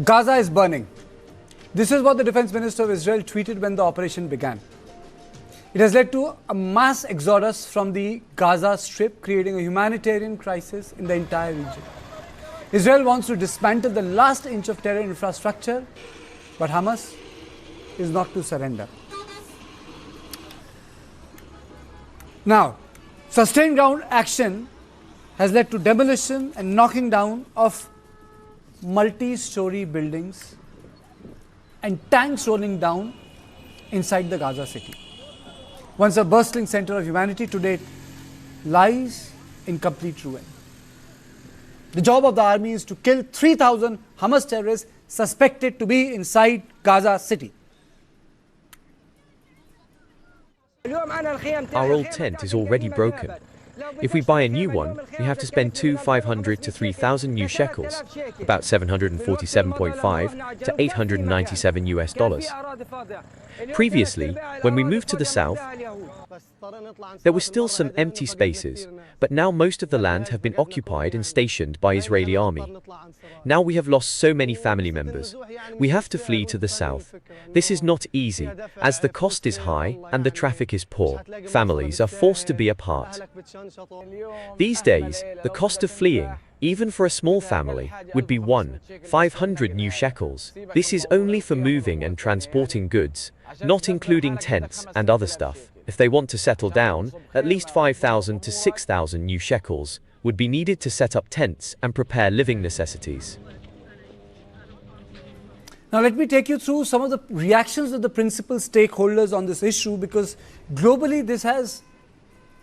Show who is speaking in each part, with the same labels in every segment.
Speaker 1: Gaza is burning. This is what the Defense Minister of Israel tweeted when the operation began. It has led to a mass exodus from the Gaza Strip, creating a humanitarian crisis in the entire region. Israel wants to dismantle the last inch of terror infrastructure, but Hamas is not to surrender. Now, sustained ground action has led to demolition and knocking down of multi-story buildings and tanks rolling down inside the Gaza city. Once a bustling center of humanity, today lies in complete ruin. The job of the army is to kill 3,000 Hamas terrorists suspected to be inside Gaza city.
Speaker 2: Our old tent is already broken. If we buy a new one, we have to spend 500 to 3,000 new shekels, about 747.5 to 897 US dollars. Previously, when we moved to the south, there were still some empty spaces, but now most of the land have been occupied and stationed by Israeli army. Now we have lost so many family members. We have to flee to the south. This is not easy, as the cost is high and the traffic is poor. Families are forced to be apart. These days, the cost of fleeing, even for a small family, would be 500 new shekels. This is only for moving and transporting goods, not including tents and other stuff. If they want to settle down, at least 5,000 to 6,000 new shekels would be needed to set up tents and prepare living necessities.
Speaker 1: Now let me take you through some of the reactions of the principal stakeholders on this issue, because globally this has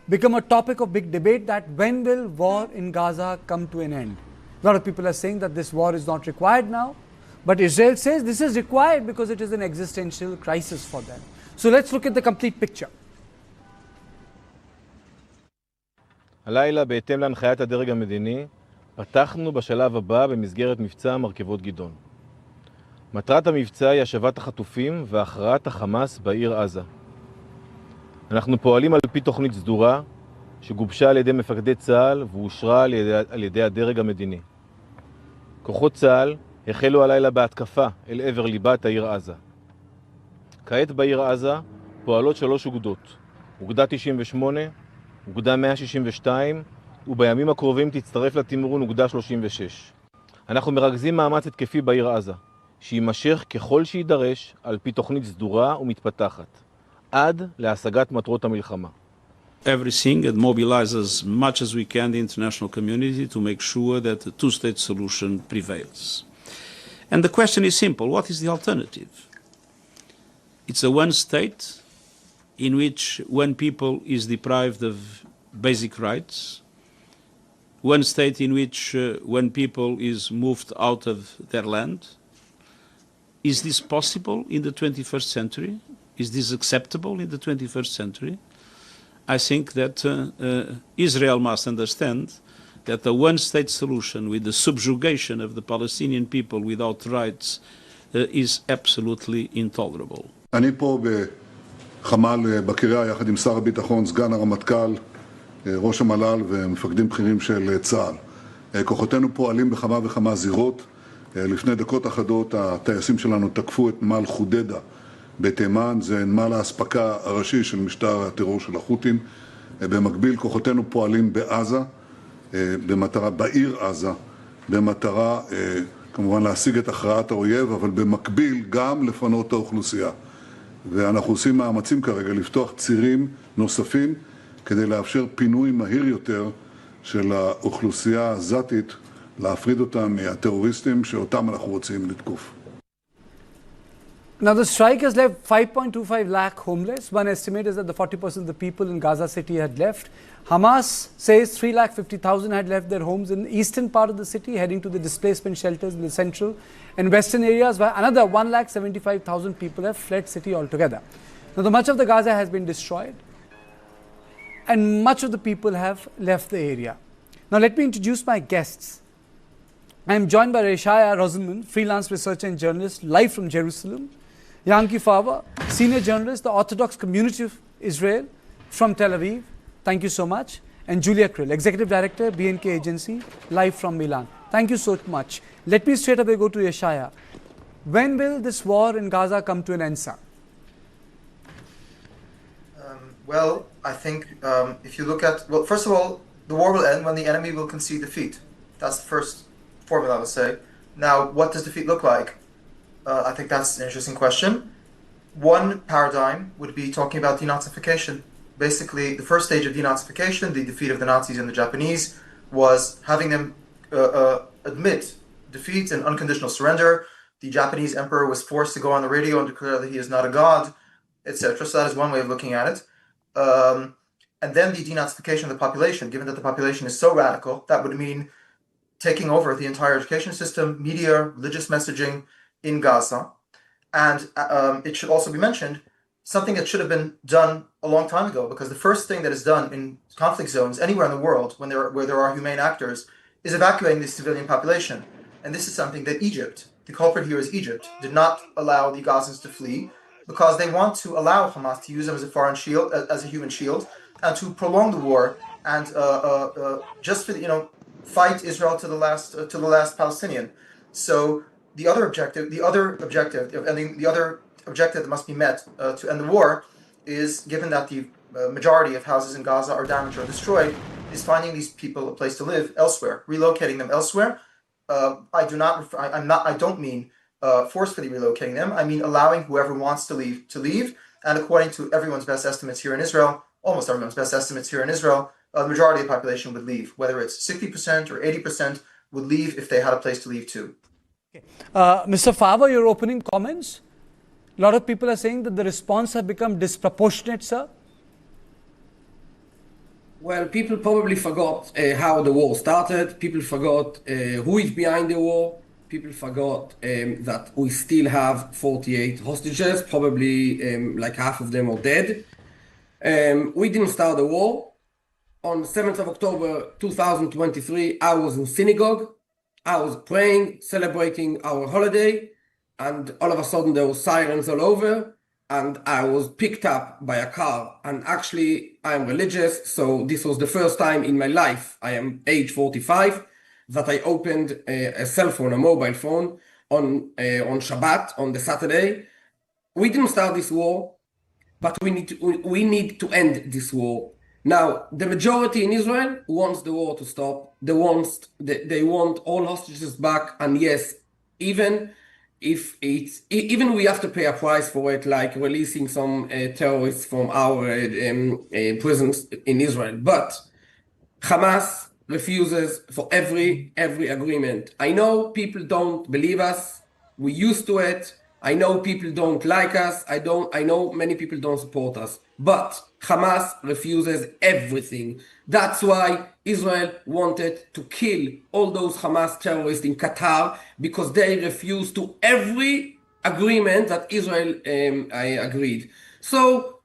Speaker 1: become a topic of big debate, that when will war in Gaza come to an end? A lot of people are saying that this war is not required now, but Israel says this is required because it is an existential crisis for them. So let's look at the complete picture.
Speaker 3: הלילה, בהתאם להנחיית הדרג המדיני, פתחנו בשלב הבא במסגרת מבצע מרכבות גדעון. מטרת המבצע היא השבת החטופים והכרעת החמאס בעיר עזה. אנחנו פועלים על פי תוכנית סדורה שגובשה על ידי מפקדי צה"ל ואושרה על ידי הדרג המדיני. כוחות צה"ל החלו הלילה בהתקפה אל עבר ליבת העיר עזה. כעת בעיר עזה פועלות 3 אוגדות, אוגדה 98, אוגדה 162, ובימים הקרובים תצטרף לתמרון אוגדה 36. אנחנו מרכזים מאמץ התקפי בעיר עזה, שימשך ככל שידרש על פי תוכנית סדורה ומתפתחת, עד להשגת מטרות המלחמה.
Speaker 4: Everything and mobilize as much as we can the international community to make sure that the two-state solution prevails. And the question is simple: what is the alternative? It's a one state in which one people is deprived of basic rights, one state in which one people is moved out of their land. Is this possible in the 21st century? Is this acceptable in the 21st century? I think that Israel must understand that the one-state solution with the subjugation of the Palestinian people without rights is absolutely intolerable.
Speaker 5: אני פה בחמ"ל בקריה יחד עם שר הביטחון, סגן הרמטכ"ל, ראש המל"ל ומפקדים בכירים של צה"ל. כוחותינו פועלים בכמה וכמה זירות. לפני דקות אחדות הטייסים שלנו תקפו את נמל חודדה בתימן, זה נמל האספקה הראשי של משטר הטרור של החות'ים. במקביל כוחותינו פועלים בעזה, בעיר עזה, במטרה כמובן להשיג את הכרעת האויב, אבל במקביל גם לפנות את האוכלוסייה. ואנחנו עושים מאמצים כרגע לפתוח צירים נוספים כדי לאפשר פינוי מהיר יותר של האוכלוסייה העזתית, להפריד אותם מהטרוריסטים שאותם אנחנו רוצים לתקוף.
Speaker 1: Now the strike has left 5.25 lakh homeless. One estimate is that the 40% of the people in Gaza city had left. Hamas says 350,000 had left their homes in the eastern part of the city, heading to the displacement shelters in the central and western areas, while another 175,000 people have fled city altogether. Now much of the Gaza has been destroyed and much of the people have left the area. Now let me introduce my guests. I am joined by Reshaya Rosenman, freelance researcher and journalist, live from Jerusalem. Yanki Fava, senior journalist, the Orthodox Community of Israel from Tel Aviv. Thank you so much. And Julia Krill, executive director, BNK Agency, live from Milan. Thank you so much. Let me straight away go to Yeshaya. When will this war in Gaza come to an end, sir?
Speaker 6: Well, I think if you look at, well, first of all, the war will end when the enemy will concede defeat. That's the first formula, I would say. Now, what does defeat look like? I think that's an interesting question. One paradigm would be talking about denazification. Basically, the first stage of denazification, the defeat of the Nazis and the Japanese, was having them admit defeat and unconditional surrender. The Japanese emperor was forced to go on the radio and declare that he is not a god, etc. So that is one way of looking at it. And then the denazification of the population, given that the population is so radical, that would mean taking over the entire education system, media, religious messaging in Gaza. And it should also be mentioned, something that should have been done a long time ago, because the first thing that is done in conflict zones anywhere in the world where there are humane actors is evacuating the civilian population. And this is something that Egypt, the culprit here is Egypt, did not allow the Gazans to flee because they want to allow Hamas to use them as a foreign shield, as a human shield, and to prolong the war and just for fight Israel to the last Palestinian. So the other objective that must be met to end the war is, given that the majority of houses in Gaza are damaged or destroyed, is finding these people a place to live elsewhere, relocating them elsewhere. I don't mean forcefully relocating them. I mean allowing whoever wants to leave. And according to everyone's best estimates here in Israel, almost everyone's best estimates here in Israel, the majority of the population would leave. Whether it's 60% or 80% would leave if they had a place to leave too.
Speaker 1: Okay. Mr. Fava, your opening comments? A lot of people are saying that the response has become disproportionate, sir.
Speaker 7: Well, people probably forgot how the war started. People forgot who is behind the war. People forgot that we still have 48 hostages. Probably like half of them are dead. We didn't start the war. On 7th of October 2023, I was in synagogue. I was praying, celebrating our holiday, and all of a sudden there were sirens all over, and I was picked up by a car. And actually, I am religious, so this was the first time in my life, I am age 45, that I opened a cell phone, a mobile phone, on Shabbat, on the Saturday. We didn't start this war, but we need to end this war. Now, the majority in Israel wants the war to stop. They want all hostages back, and yes, even we have to pay a price for it, like releasing some terrorists from our prisons in Israel. But Hamas refuses for every agreement. I know people don't believe us. We're used to it. I know people don't like us. I know many people don't support us. But Hamas refuses everything. That's why Israel wanted to kill all those Hamas terrorists in Qatar, because they refused to every agreement that Israel agreed. So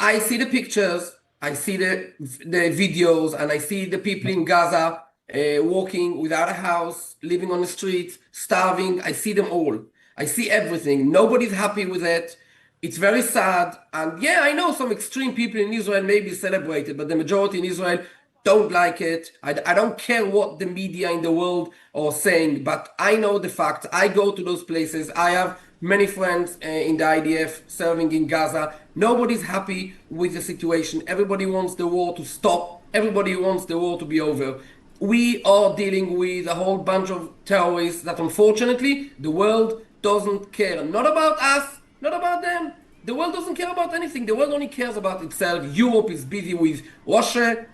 Speaker 7: I see the pictures, I see the videos, and I see the people in Gaza walking without a house, living on the streets, starving. I see them all. I see everything. Nobody's happy with it. It's very sad. And yeah, I know some extreme people in Israel may be celebrated, but the majority in Israel don't like it. I don't care what the media in the world are saying, but I know the fact. I go to those places. I have many friends in the IDF serving in Gaza. Nobody's happy with the situation. Everybody wants the war to stop. Everybody wants the war to be over. We are dealing with a whole bunch of terrorists that unfortunately the world doesn't care. Not about us, not about them. The world doesn't care about anything. The world only cares about itself. Europe is busy with Russia.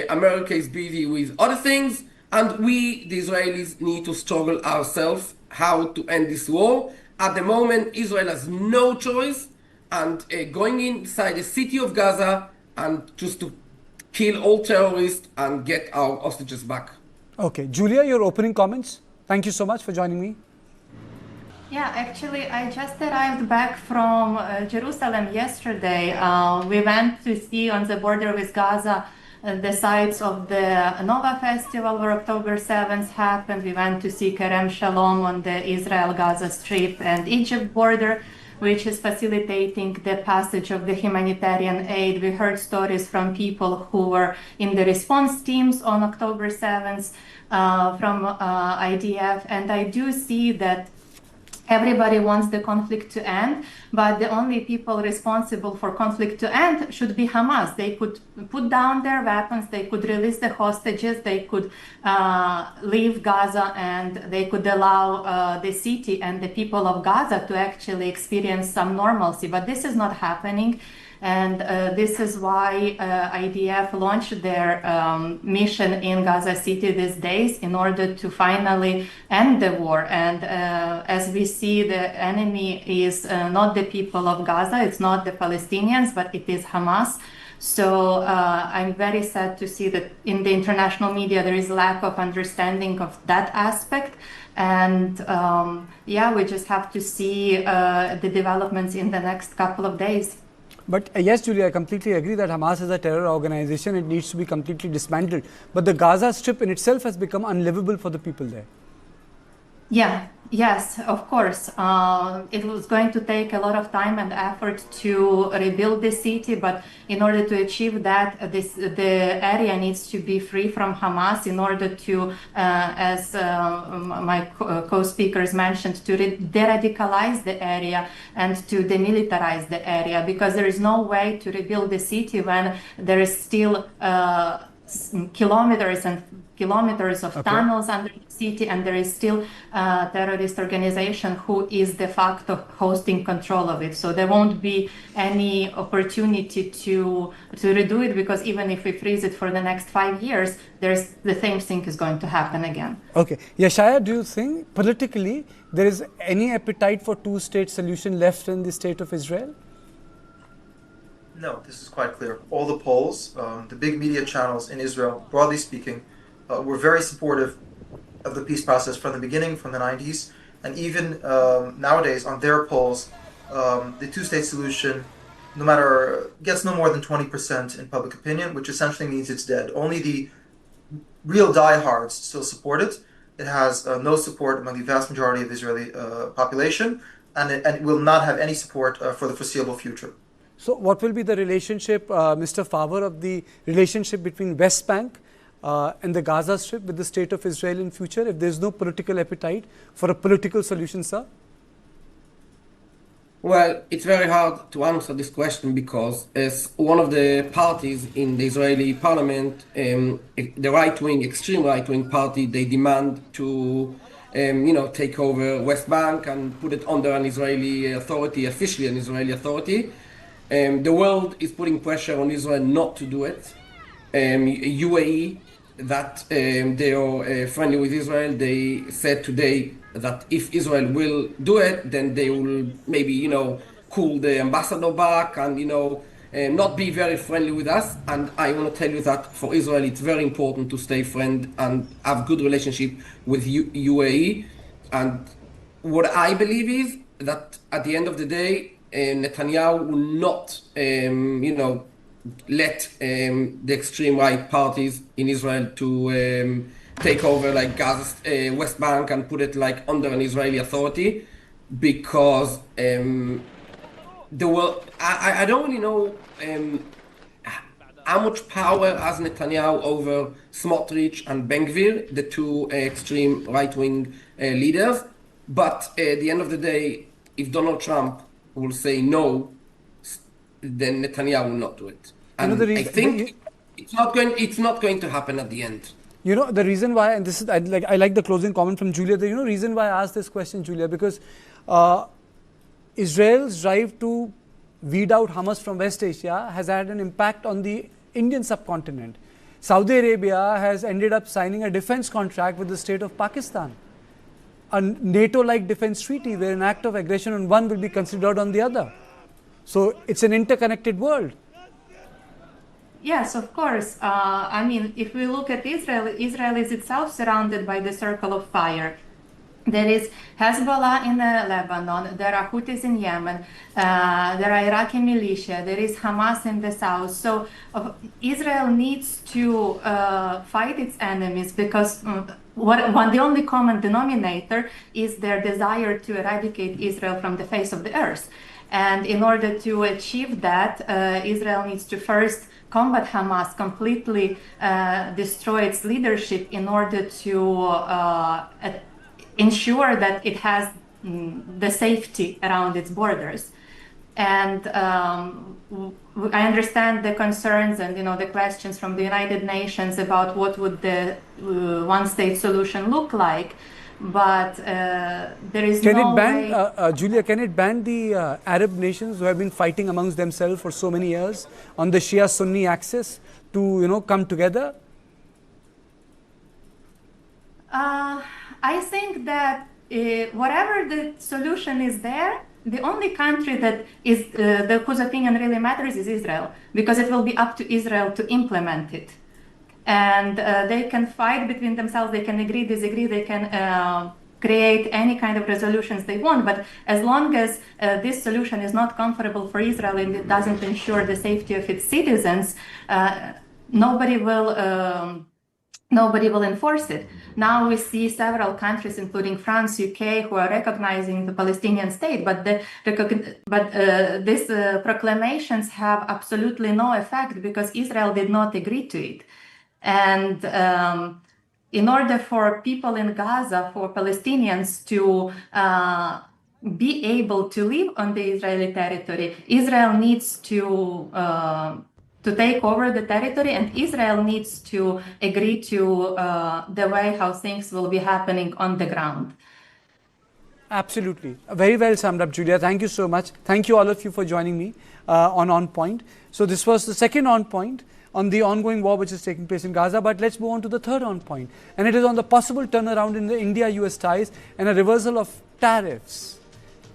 Speaker 7: America is busy with other things. And we, the Israelis, need to struggle ourselves how to end this war. At the moment, Israel has no choice. And going inside the city of Gaza and just to kill all terrorists and get our hostages back.
Speaker 1: Okay. Julia, your opening comments. Thank you so much for joining me.
Speaker 8: Yeah, actually, I just arrived back from Jerusalem yesterday. We went to see on the border with Gaza the sites of the Nova Festival where October 7th happened. We went to see Kerem Shalom on the Israel-Gaza Strip and Egypt border. which is facilitating the passage of the humanitarian aid. We heard stories from people who were in the response teams on October 7th from IDF, and I do see that everybody wants the conflict to end, but the only people responsible for conflict to end should be Hamas. They could put down their weapons, they could release the hostages, they could leave Gaza, and they could allow the city and the people of Gaza to actually experience some normalcy. But this is not happening. And this is why IDF launched their mission in Gaza City these days in order to finally end the war. And as we see, the enemy is not the people of Gaza, it's not the Palestinians, but it is Hamas. So I'm very sad to see that in the international media there is lack of understanding of that aspect. And yeah, we just have to see the developments in the next couple of days.
Speaker 1: But yes, Julia, I completely agree that Hamas is a terror organization. It needs to be completely dismantled. But the Gaza Strip in itself has become unlivable for the people there.
Speaker 8: Yeah, yes, of course. It was going to take a lot of time and effort to rebuild the city, but in order to achieve that, the area needs to be free from Hamas in order to, as my co-speakers mentioned, to de-radicalize the area and to demilitarize the area, because there is no way to rebuild the city when there is still kilometers and kilometers of tunnels under the city, and there is still a terrorist organization who is de facto hosting control of it. So there won't be any opportunity to redo it, because even if we freeze it for the next 5 years, there's the same thing is going to happen again.
Speaker 1: Okay. Yeshaya, do you think politically there is any appetite for two-state solution left in the state of Israel?
Speaker 6: No, this is quite clear. All the polls, the big media channels in Israel, broadly speaking, were very supportive of the peace process from the beginning, from the 90s. And even nowadays, on their polls, the two-state solution, gets no more than 20% in public opinion, which essentially means it's dead. Only the real diehards still support it. It has no support among the vast majority of the Israeli population, and it will not have any support for the foreseeable future.
Speaker 1: So what will be the relationship, Mr. Favre, of the relationship between West Bank and the Gaza Strip with the state of Israel in future, if there is no political appetite for a political solution, sir?
Speaker 7: Well, it's very hard to answer this question because as one of the parties in the Israeli parliament, the right-wing, extreme right-wing party, they demand to take over West Bank and put it under an Israeli authority, officially an Israeli authority. The world is putting pressure on Israel not to do it. UAE, that they are friendly with Israel, they said today that if Israel will do it, then they will maybe, call the ambassador back and, not be very friendly with us. And I want to tell you that for Israel, it's very important to stay friend and have good relationship with UAE. And what I believe is that at the end of the day, Netanyahu will not, let the extreme right parties in Israel to take over like Gaza, West Bank, and put it like under an Israeli authority, because the world, I don't really know how much power has Netanyahu over Smotrich and Ben Gvir, the two extreme right-wing leaders. But at the end of the day, if Donald Trump will say no, then Netanyahu will not do it. And I think it's not going to happen at the end.
Speaker 1: The reason why, and this is, I like the closing comment from Julia, the reason why I asked this question, Julia, because Israel's drive to weed out Hamas from West Asia has had an impact on the Indian subcontinent. Saudi Arabia has ended up signing a defense contract with the state of Pakistan, a NATO-like defense treaty where an act of aggression on one will be considered on the other. So it's an interconnected world.
Speaker 8: Yes, of course. If we look at Israel, Israel is itself surrounded by the circle of fire. There is Hezbollah in Lebanon, there are Houthis in Yemen, there are Iraqi militia, there is Hamas in the south. So Israel needs to fight its enemies, because the only common denominator is their desire to eradicate Israel from the face of the earth. And in order to achieve that, Israel needs to first combat Hamas, completely destroy its leadership in order to ensure that it has the safety around its borders. And I understand the concerns and the questions from the United Nations about what would the one-state solution look like. But there is no way...
Speaker 1: Julia, can it ban the Arab nations who have been fighting amongst themselves for so many years on the Shia-Sunni axis to, come together?
Speaker 8: I think that whatever the solution is there, the only country that is whose opinion really matters is Israel, because it will be up to Israel to implement it. And they can fight between themselves, they can agree, disagree, they can create any kind of resolutions they want. But as long as this solution is not comfortable for Israel and it doesn't ensure the safety of its citizens, nobody will enforce it. Now we see several countries, including France, UK, who are recognizing the Palestinian state, but these proclamations have absolutely no effect because Israel did not agree to it. And in order for people in Gaza, for Palestinians to be able to live on the Israeli territory, Israel needs to take over the territory, and Israel needs to agree to the way how things will be happening on the ground.
Speaker 1: Absolutely. Very well summed up, Julia. Thank you so much. Thank you all of you for joining me on Point. So this was the second On Point on the ongoing war which is taking place in Gaza. But let's move on to the third On Point. And it is on the possible turnaround in the India-US ties and a reversal of tariffs.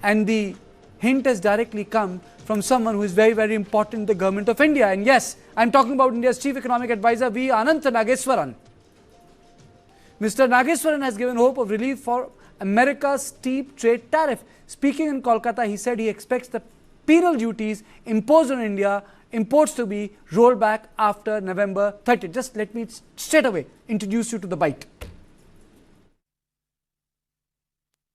Speaker 1: And the hint has directly come from someone who is very, very important in the government of India. And yes, I'm talking about India's Chief Economic Advisor, V. Anantha Nageswaran. Mr. Nageswaran has given hope of relief for America's steep trade tariff. Speaking in Kolkata, he said he expects the penal duties imposed on India imports to be rolled back after November 30th. Just let me straight away introduce you to the bite.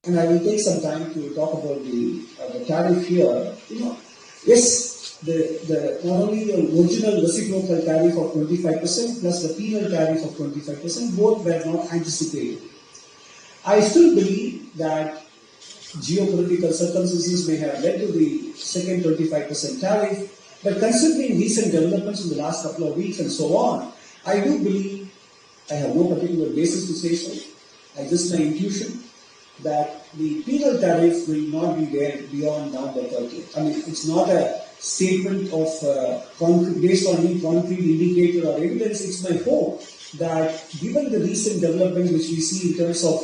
Speaker 9: And I will take some time to talk about the tariff here. Yes, not only the original reciprocal tariff of 25% plus the penal tariff of 25%, both were not anticipated. I still believe that geopolitical circumstances may have led to the second 25% tariff, but considering recent developments in the last couple of weeks and so on, I do believe, I have no particular basis to say so, just my intuition, that the penal tariff will not be there beyond November 30th. I mean, it's not a statement of based on any concrete indicator or evidence. It's my hope that given the recent developments which we see in terms of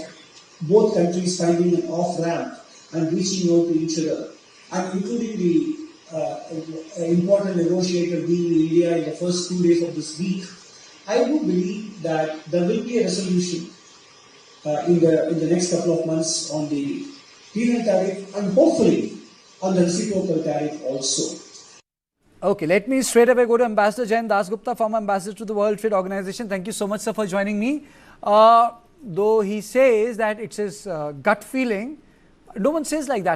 Speaker 9: both countries finding an off-ramp and reaching out to each other, and including the important negotiator being in India in the first 2 days of this week, I do believe that there will be a resolution in the next couple of months on the penal tariff and hopefully on the reciprocal tariff also.
Speaker 1: Okay, let me straight away go to Ambassador Jain Dasgupta, former ambassador to the World Trade Organization. Thank you so much, sir, for joining me. Though he says that it's his gut feeling, no one says like that.